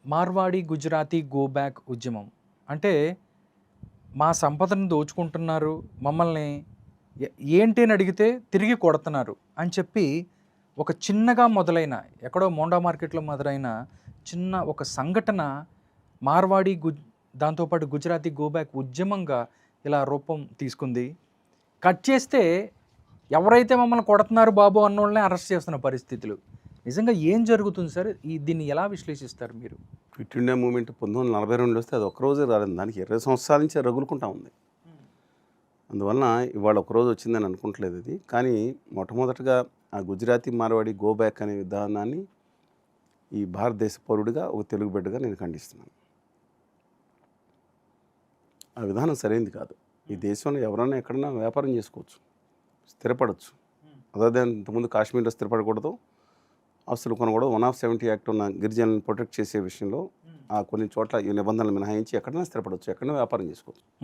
Marwadi Gujarati go back ఉద్యమం అంటే మా సంపదను దోచుకుంటున్నారు, మమ్మల్ని ఏంటి అని అడిగితే తిరిగి కొడుతున్నారు అని చెప్పి ఒక చిన్నగా మొదలైన, ఎక్కడో మోండా మార్కెట్లో మొదలైన చిన్న ఒక సంఘటన మార్వాడి దాంతోపాటు గుజరాతీ గో బ్యాక్ ఉద్యమంగా ఇలా రూపం తీసుకుంది. కట్ చేస్తే ఎవరైతే మమ్మల్ని కొడుతున్నారు బాబు అన్నోళ్ళనే అరెస్ట్ చేస్తున్న పరిస్థితులు. నిజంగా ఏం జరుగుతుంది సార్? దీన్ని ఎలా విశ్లేషిస్తారు మీరు? క్విట్ ఇండియా మూవ్మెంట్ 1942 వస్తే అది ఒక్కరోజే రాలేదు, దానికి 20 సంవత్సరాల నుంచి రగులుకుంటా ఉంది. అందువలన ఇవాళ ఒకరోజు వచ్చిందని అనుకుంటలేదు ఇది. కానీ మొట్టమొదటగా ఆ గుజరాతీ మార్వాడి గో బ్యాక్ అనే విధానాన్ని ఈ భారతదేశ పౌరుడిగా, ఒక తెలుగు బిడ్డగా నేను ఖండిస్తున్నాను. ఆ విధానం సరైనది కాదు. ఈ దేశంలో ఎవరైనా ఎక్కడైనా వ్యాపారం చేసుకోవచ్చు, స్థిరపడవచ్చు. అదే ఇంతకుముందు కాశ్మీర్లో స్థిరపడకూడదు, ఆస్తులు కొనకూడదు. 170 యాక్ట్ ఉన్న గిరిజనులను ప్రొటెక్ట్ చేసే విషయంలో కొన్ని చోట్ల ఈ నిబంధనలు మినహాయించి ఎక్కడైనా స్థిరపడవచ్చు, ఎక్కడైనా వ్యాపారం చేసుకోవచ్చు.